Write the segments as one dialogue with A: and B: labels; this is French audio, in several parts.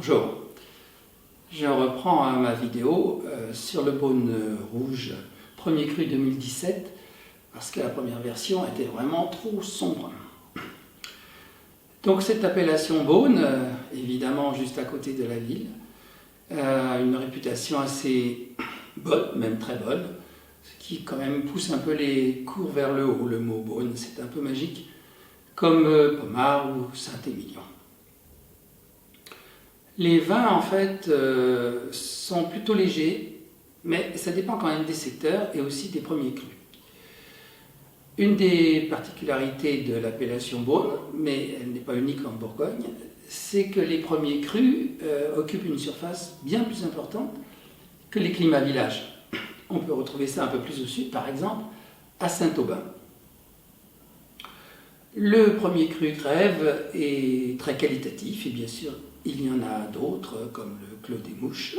A: Bonjour, je reprends ma vidéo sur le Beaune rouge premier cru 2017 parce que la première version était vraiment trop sombre. Donc cette appellation Beaune, évidemment juste à côté de la ville, une réputation assez bonne, même très bonne, ce qui quand même pousse un peu les cours vers le haut. Le mot Beaune, c'est un peu magique, comme Pommard ou Saint-Émilion. Les vins, en fait, sont plutôt légers, mais ça dépend quand même des secteurs et aussi des premiers crus. Une des particularités de l'appellation Beaune, mais elle n'est pas unique en Bourgogne, c'est que les premiers crus occupent une surface bien plus importante que les climats villages. On peut retrouver ça un peu plus au sud, par exemple, à Saint-Aubin. Le premier cru Grève est très qualitatif et bien sûr, il y en a d'autres comme le Clos des Mouches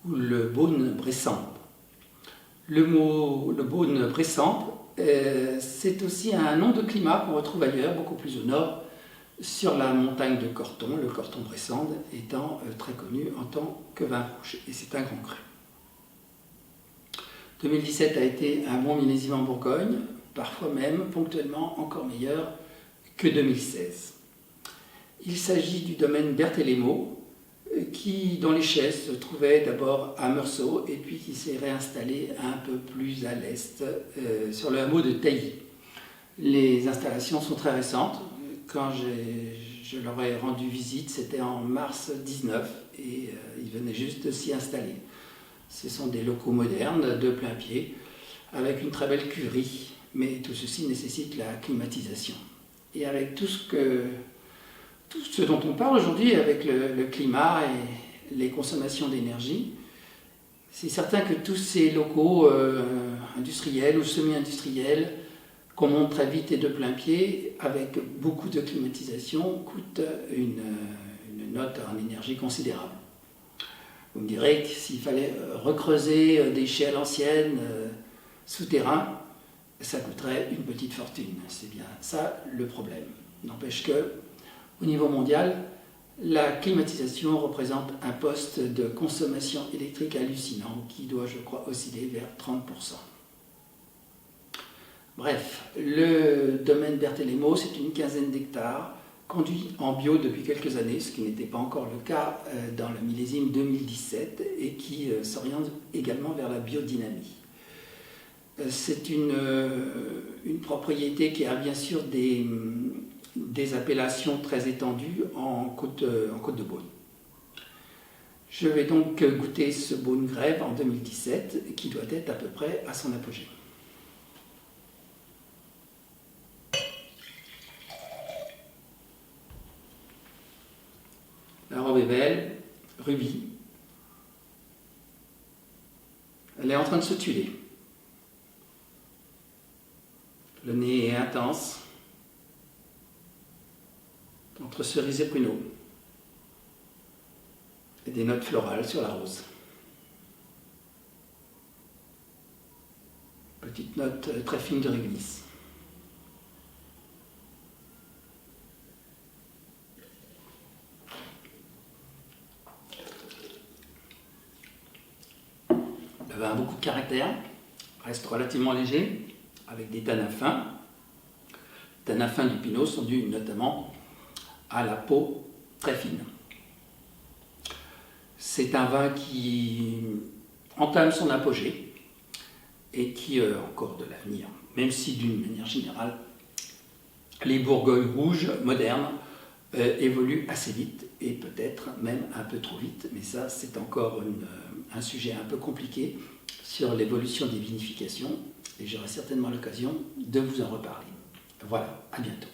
A: ou le Beaune Bressamp. Le Beaune Bressamp, c'est aussi un nom de climat qu'on retrouve ailleurs, beaucoup plus au nord, sur la montagne de Corton, le Corton Bressamp étant très connu en tant que vin rouge, et c'est un grand cru. 2017 a été un bon millésime en Bourgogne, parfois même, ponctuellement, encore meilleur que 2016. Il s'agit du domaine Berthellemot, dont les chaises se trouvaient d'abord à Meursault et puis qui s'est réinstallé un peu plus à l'est, sur le hameau de Tailly. Les installations sont très récentes. Quand je leur ai rendu visite, c'était en mars 19 et ils venaient juste de s'y installer. Ce sont des locaux modernes, de plein pied, avec une très belle cuverie, mais tout ceci nécessite la climatisation. Et avec tout ce dont on parle aujourd'hui, avec le climat et les consommations d'énergie, c'est certain que tous ces locaux industriels ou semi-industriels qu'on monte très vite et de plein pied, avec beaucoup de climatisation, coûtent une note en énergie considérable. Vous me direz que s'il fallait recreuser des chais à l'ancienne, souterrains, ça coûterait une petite fortune. C'est bien ça le problème. N'empêche que, au niveau mondial, la climatisation représente un poste de consommation électrique hallucinant qui doit, je crois, osciller vers 30%. Bref, le domaine Berthellemot, c'est une quinzaine d'hectares, conduit en bio depuis quelques années, ce qui n'était pas encore le cas dans le millésime 2017 et qui s'oriente également vers la biodynamie. C'est une propriété qui a bien sûr des appellations très étendues en Côte de Beaune. Je vais donc goûter ce Beaune Grève en 2017 qui doit être à peu près à son apogée. La robe est belle, rubis. Elle est en train de se tuer. Le nez est intense, entre cerise et pruneau, et des notes florales sur la rose. Petite note très fine de réglisse. Le vin a beaucoup de caractère, reste relativement léger, avec des tanins fins. Les tanins fins du pinot sont dus notamment à la peau très fine. C'est un vin qui entame son apogée et qui a encore de l'avenir, même si d'une manière générale, les Bourgognes rouges modernes évoluent assez vite et peut-être même un peu trop vite, mais ça c'est encore un sujet un peu compliqué sur l'évolution des vinifications et j'aurai certainement l'occasion de vous en reparler. Voilà, à bientôt.